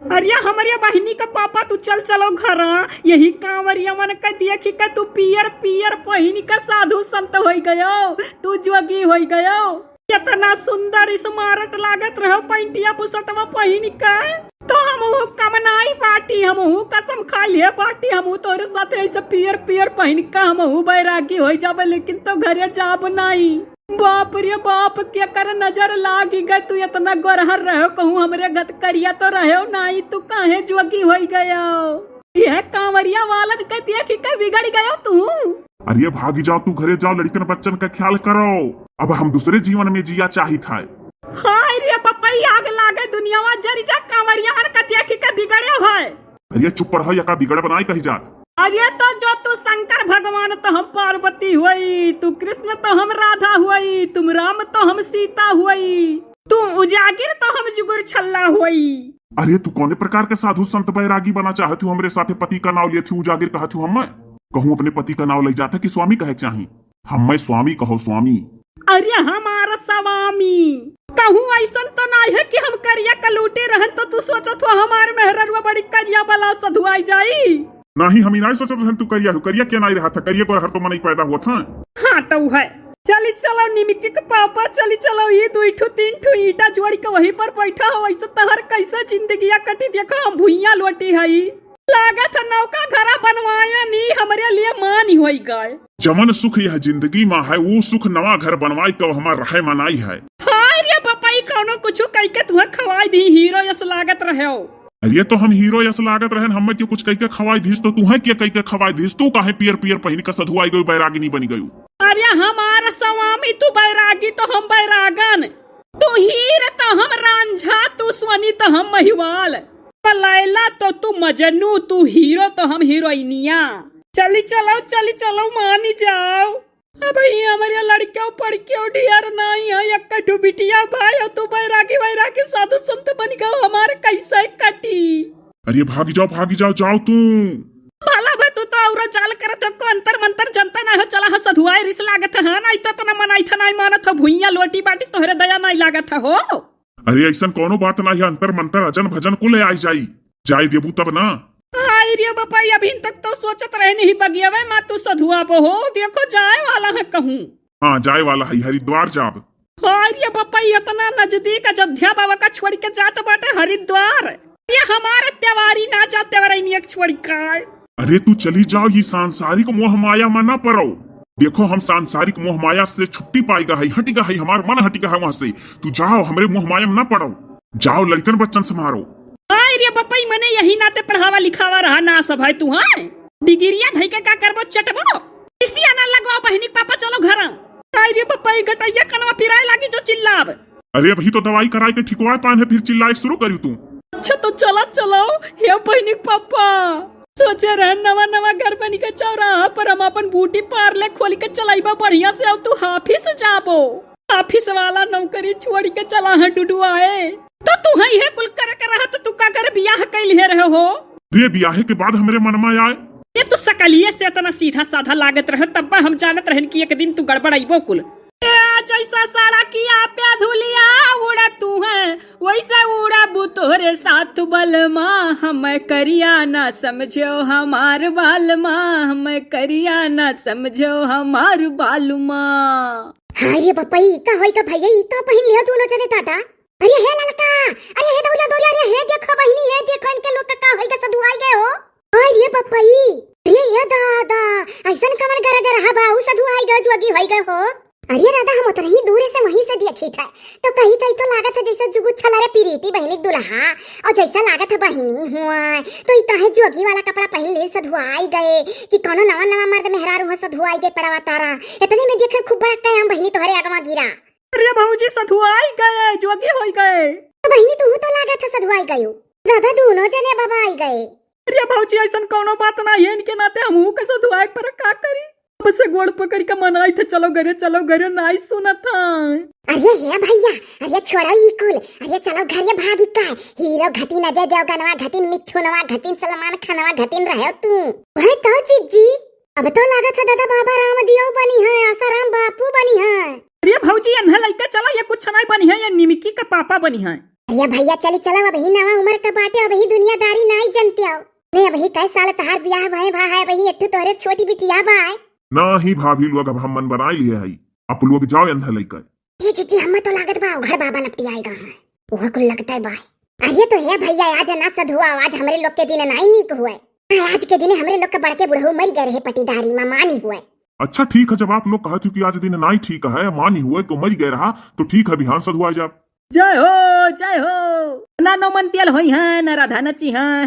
अरे हमारे बहिनी का पापा तू चल चलो घर यही कांवरिया मन का देखी का तू पियर पियर पहिनी का साधु संत हो गयो तू जोगी हो गयो। कितना सुंदर स्मारट लागत रहो पैंटिया बुसटवा पहिनी का। तो हमहू कमनाई बाटी हमहू कसम खा लिए बाटी हमहू तोरे साथ ऐसे पियर पियर पहिन का हमहू बैरागी हो जाबे लेकिन तो घरे जाब नहीं। बाप रे बाप के कर नजर लागी गए तू इतना गोरहर रहो कहूँ हमरे गत करिया तो रहो नहीं तू काहे जोगी हो गयो। यह कांवरिया वालन के देखी के बिगड़ गयो तू। अरे भागी जाओ तू घरे जाओ लड़कन बच्चन का ख्याल करो अब हम दूसरे जीवन में जिया चाहिए था। हाय रे पपई आग लागे दुनिया में जरी जा कांवरिया मन का देखी के बिगड़े है। अरे चुप रहो या का बिगड़ बनाई कही जात। अरे तो जो तू शंकर भगवान तो हम पार्वती हुई तू कृष्ण तो हम राधा हुई तुम राम तो हम सीता हुई तू उजागिर तो हम जुगुर छल्ला हुई। अरे तू कौने प्रकार के साधु संत बैरागी बना चाहती हूँ हमरे साथे पति का नाव लिए थी उजागिर कहा थी हम कहूँ अपने पति का नाव ले जाता कि स्वामी कहे चाहिए हम स्वामी कहो स्वामी। अरे हमारा स्वामी कहूँ ऐसा तो नहीं है कि हम करिया कलूटे रहन तो तू सोचत हो हमारे मेहररुआ बड़ी करिया बला सधुआई जाई। नहीं हम नहीं सोचत रहन तू करिया क्या नहीं रहा था करिया को हर तो मन ही पैदा हुआ था। हाँ तो है चली चलो निमिकी के पापा चली चलो ये 2-3 ईटा जोड़ के वहीं पर बैठा हो वैसे तहर कैसे जिंदगिया कटी देखो हम भुइया लोटी है लागत नौका घरा बनवाया नहीं हमारे लिए मान ही हो गए। जमन सुख यह जिंदगी में है वो सुख नवा घर बनवाई कब हमार रहे मनाई है। हाय रे पपाई कौनो कुछ कह के तुम्हें खवाई दी हीरो यस लागत रहे हो। अरे तो हम हीरो यस लागत रहे हम क्यों कुछ कह के खवाई दीस तो तुम्हें क्या कह के खवाई दीस तू काहे पियर पियर पहिन का सधुआई गई बैरागिनी बनी गई। अरे हमारा स्वामी तू बैरागी तो हम बैरागन तू हीर तो हम रांझा तू स्वनी तो हम महिवाल लैला तो तू मजनू तू हीरो तो हम हीरोइनिया। चली चलो मानी जाओ अब हमारे लड़कियों पड़कियों डियर नहीं है एक बिटिया भाई और तू बैरागी साधु संत बन गए हमारे कैसे कटी। अरे भागी जाओ जाओ तू भला भाई तू तो और चाल करत हो को अंतर मंतर जनता ना हो चला हो सधुआई रिस लागत है नहीं तो ना मनाई था नहीं मानत हो भुइया लोटी बाटी तोहरे दया नहीं लागत हो। अरे ऐसा कोनो बात नहीं है अंतर मंतर अजन भजन को ले आई जाई देबू तब ना। आई रे बापा अभी तक तो सोचत रहे नहीं बगिया माँ तू सधुआ हो देखो जाए वाला है कहूँ। हाँ जाए वाला है हरिद्वार जाब। हाय रे बापा इतना नजदीक अयोध्या बाबा का छोड़ के जात बाटे हरिद्वार ये हमारे त्योहारी ना जाते वाला छोड़ का। अरे तू चली जाओ ये सांसारिक मोह माया में ना पड़ो देखो हम सांसारिक मोह माया से छुट्टी पाएगा है हटेगा है हमारा मन हटेगा है वहाँ से तू जाओ हमारे मोह माया में ना पड़ो जाओ लड़कन बच्चन संभारो। अरे बपई मने यही नाते पढ़ावा लिखावा रहा ना सब है तू हाँ डिग्रिया धई के का करबो चटबो इसी ना लगवा बहिनी पापा चलो घर। अरे बपई गटैया कनवा पिराए लागी जो चिल्लाब। अरे अभी तो दवाई कराई के ठिकवाए पान है फिर चिल्लाए शुरू करी तू। अच्छा तो चलो हे बहिनी पापा सोचे रहे नवा घर बनी के चौराहा पर हम अपन बूटी पार्ले खोल के चलाइबा बढ़िया से और तू ऑफिस जाबो ऑफिस वाला नौकरी छोड़ के चला है डुडुआए तो तू ही है कुल कर रहा तो तू का कर बियाह कैले रहे हो। रे बियाह के बाद हमरे मन में आए ये तो सकलिए से इतना सीधा साधा लागत रहे तब हम जानत रहन कि एक दिन तू गड़बड़ाइबो कुल जैसा साड़ा किया पे धुलिया उड़ा तू है वैसा उड़ा बुतोरे साथ बलमा हम करिया ना समझो हमार बालमा हम करिया ना समझो हमार बालमा। हाय रे बपई का होई का भैया ई का पहिन लिया दोनों जने दादा। अरे हे ललका अरे हे दौला अरे हे देखो बहिनी हे देखो इनके लोग का होई का सधुआई गए हो। हाय रे बपई अरे ये दादा ऐसन कमर गरज रहा बाहु सधुआई गए जोगी होई गए हो। अरे दादा हम उतर ही दूर से वहीं से देखी था तो कहीं तो लागत है जैसे जुगु छला रे पीरीती बहनी दुल्हा और जैसा लागत है बहिनी हुआ तो इतना है जोगी वाला कपड़ा पहन ले सधुआई गए कि कोनो नवा मर्द मेहरारू हो सधुआई गए पड़ावा तारा इतने में देखे खूब बड़ा कयाम बहिनी तोहरे आगवा गिरा। अरे भाऊजी सधुआई गए जोगी होई गए तो बहिनी तू तो लागत है सधुआई गयो दादा दोनों जने बाबा आई गए। अरे भाऊजी ऐसा कोनो बात ना है इनके नाते हमहू के सधुआई पर का करी से गोड़ पकड़ के मनाई थे चलो घरे नहीं सुना था। अरे हे भैया अरे छोड़ो ये कुल अरे चलो घर भागी का हीरो घटिन अजय देवगनवा घटिन मिथुनवा घटिन सलमान खानवा घटिन रहे तू वह तो जीजी अब तो लागत है दादा बाबा रामदेव बनी है आसाराम बापू बनी है। अरे भौजी अन्हा लइका चलो ये कुछ नहीं बनी है ये निमिकी का पापा बनी है। अरे भैया चली चलो अब ही नवा उम्र का बाटे अब ही दुनिया वही कै साल तहार ब्याह भय भा है वही एकटू तोहरे छोटी बिटिया बाय। ना ही भाभी लोग अब हम मन बनाई लिए है, अब लोग जाओ अंधा लेकर। ये जीजी हमें तो लागत बा घर बाबा लपटी आएगा है वो कुल लगता है बाय। अरे तो है भैया आज ना सधुआ आज हमरे लोग के दिन नहीं नीक हुए, आज के दिन हमरे लोग के बड़के बुढ़ऊ मर गए रहे पटीदारी में मानी हुए। अच्छा ठीक है, जब आप लोग कहते हो कि आज दिन नहीं ठीक है मानी हुए तो मर गए रहा तो ठीक है बिहान सधुआ जब। जय हो ना नौमन तेल होई है ना राधा नची है।